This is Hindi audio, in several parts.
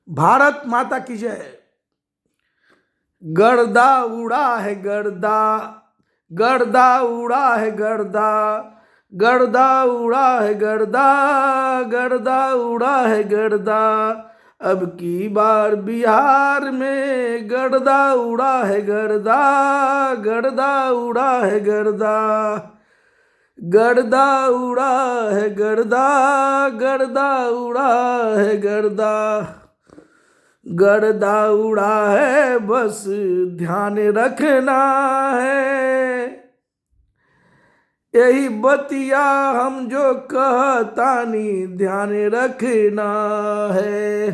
भारत माता की जय। गर्दा उड़ा है गर्दा, गर्दा उड़ा है गर्दा, गर्दा उड़ा है गर्दा, गर्दा उड़ा है गर्दा। अब की बार बिहार में गर्दा उड़ा है गर्दा, गर्दा उड़ा है गर्दा, गर्दा उड़ा है गर्दा, गर्दा उड़ा है गर्दा। गर्दा उड़ा है बस ध्यान रखना है, यही बतिया हम जो कहतानी ध्यान रखना है।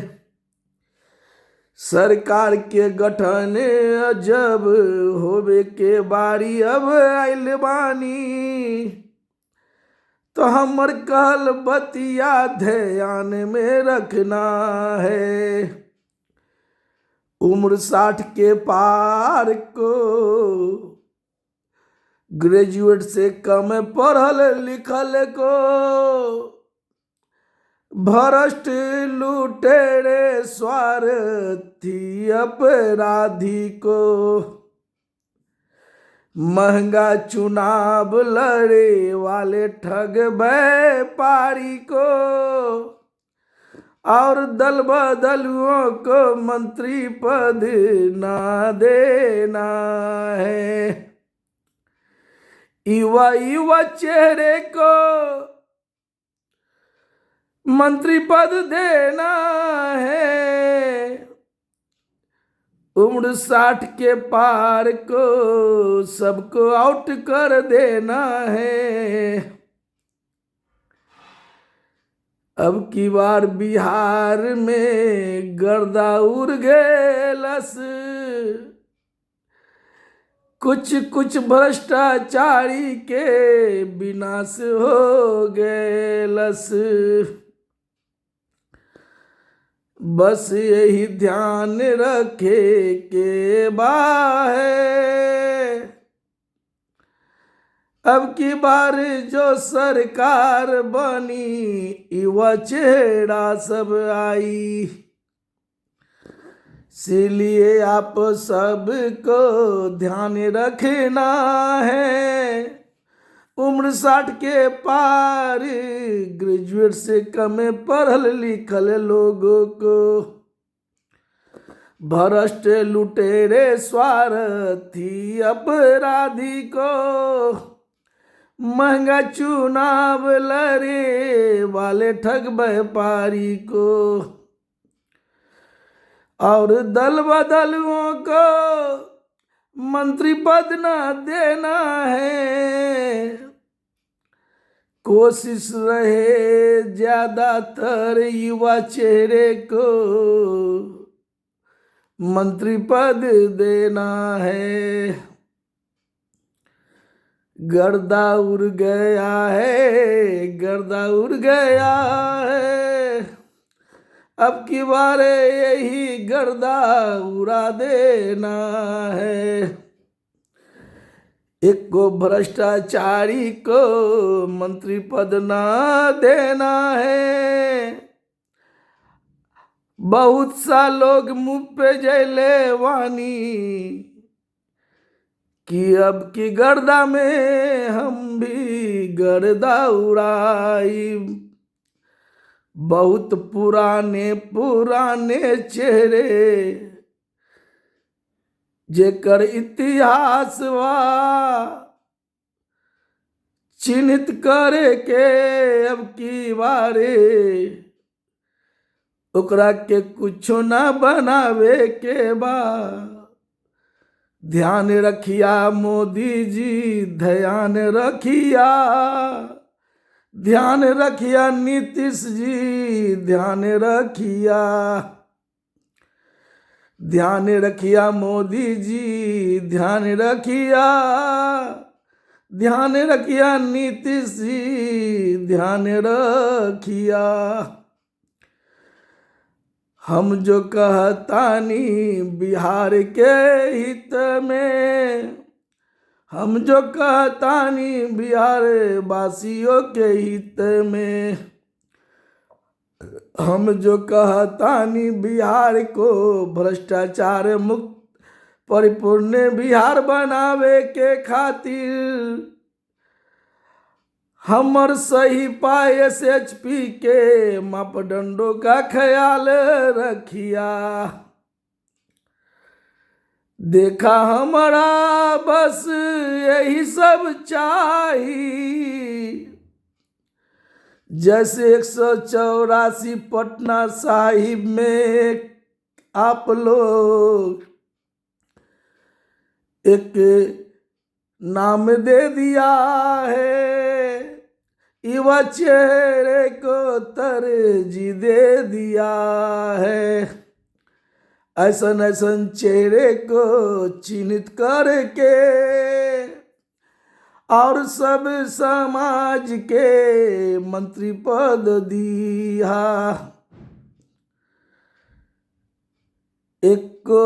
सरकार के गठन जब होवे के बारी अब आइल बानी, तो हमर कहल बतिया ध्यान में रखना है। उम्र 60 के पार को ग्रेजुएट से कम पढ़ल लिखल को भ्रष्ट लुटेरे स्वार्थी अपराधी को महंगा चुनाव लड़े वाले ठग व्यापारी को और दल बदलुओं को मंत्री पद ना देना है। युवा युवा चेहरे को मंत्री पद देना है। उम्र 60 के पार को सबको आउट कर देना है। अब की बार बिहार में गर्दा उड़ गेलस, कुछ कुछ भ्रष्टाचारी के विनाश हो गेलस। बस यही ध्यान रखे के बाहे, अब की बार जो सरकार बनी युवा चेहरा सब आई। इसलिए आप सबको ध्यान रखना है। उम्र 60 के पार ग्रेजुएट से कम पढ़ल लिखल लोगों को भ्रष्ट लुटेरे स्वार्थी अपराधी को महंगा चुनाव लड़े वाले ठग व्यापारी को और दल बदलुओं को मंत्री पद न देना है। कोशिश रहे ज्यादातर युवा चेहरे को मंत्री पद देना है। गर्दा उड़ गया है, गर्दा उड़ गया है, अब की बार यही गर्दा उड़ा देना है। एक को भ्रष्टाचारी को मंत्री पद ना देना है। बहुत सा लोग मुंह पे जैले वानी कि अब की गर्दा में हम भी गर्दा उड़ाई। बहुत पुराने पुराने चेहरे जेकर इतिहास वा चिन्हित करे के अब की बारे ओकरा के कुछो ना बनावे के बा। ध्यान रखिया मोदी जी, ध्यान रखिया, ध्यान रखिया नीतीश जी, ध्यान रखिया, ध्यान रखिया मोदी जी, ध्यान रखिया, ध्यान रखिया नीतीश जी, ध्यान रखिया। हम जो कहतानी बिहार के हित में, हम जो कहतानी बिहार वासियों के हित में, हम जो कहतानी बिहार को भ्रष्टाचार मुक्त परिपूर्ण बिहार बनावे के खातिर हमर सही पाए SHP के मापदंडों का ख्याल रखिया। देखा हमारा बस यही सब चाहिए, जैसे 184 पटना साहिब में आप लोग एक नाम दे दिया है, युवा चेहरे को तरजीह दे दिया है। ऐसन ऐसन चेहरे को चिन्हित करके और सब समाज के मंत्री पद दिया। एक को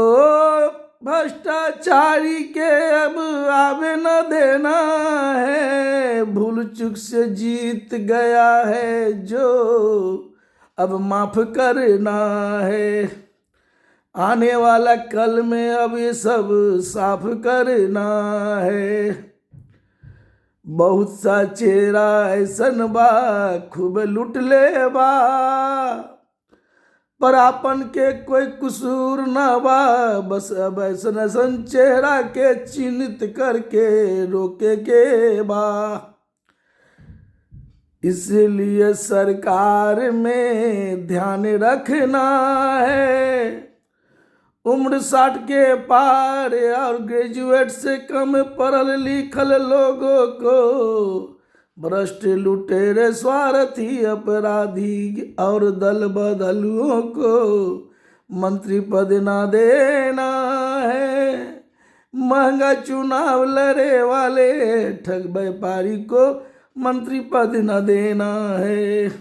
भ्रष्टाचारी के अब आवे न देना है, भूल चूक से जीत गया है जो अब माफ करना है। आने वाला कल में अब ये सब साफ करना है। बहुत सा चेहरा ऐसन बा खूब लुट ले बा, पर आपन के कोई कसूर न बा। बस अब ऐसन ऐसन चेहरा के चिन्हित करके रोके के बा। इसलिए सरकार में ध्यान रखना है, उम्र 60 के पार और ग्रेजुएट से कम पढ़ल लिखल लोगों को भ्रष्ट लुटेरे स्वार्थी अपराधी और दल बदलुओं को मंत्री पद ना देना है। महंगा चुनाव लड़े वाले ठग व्यापारी को मंत्री पद न देना है।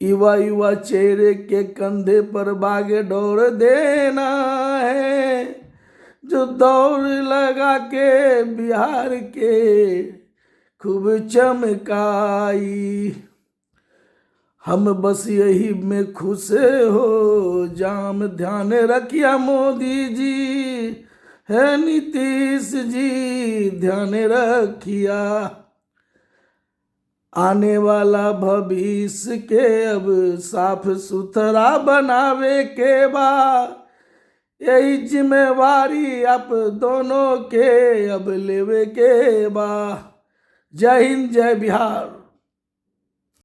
युवा युवा चेहरे के कंधे पर बागे दौड़ देना है, जो दौड़ लगा के बिहार के खूब चमकाई। हम बस यही में खुश हो जाम, ध्यान रखिया मोदी जी है नीतीश जी ध्यान रखिया। आने वाला भविष्य के अब साफ सुथरा बनावे के बाद यही जिम्मेवारी आप दोनों के अब लेवे के बा। जय हिंद जय बिहार।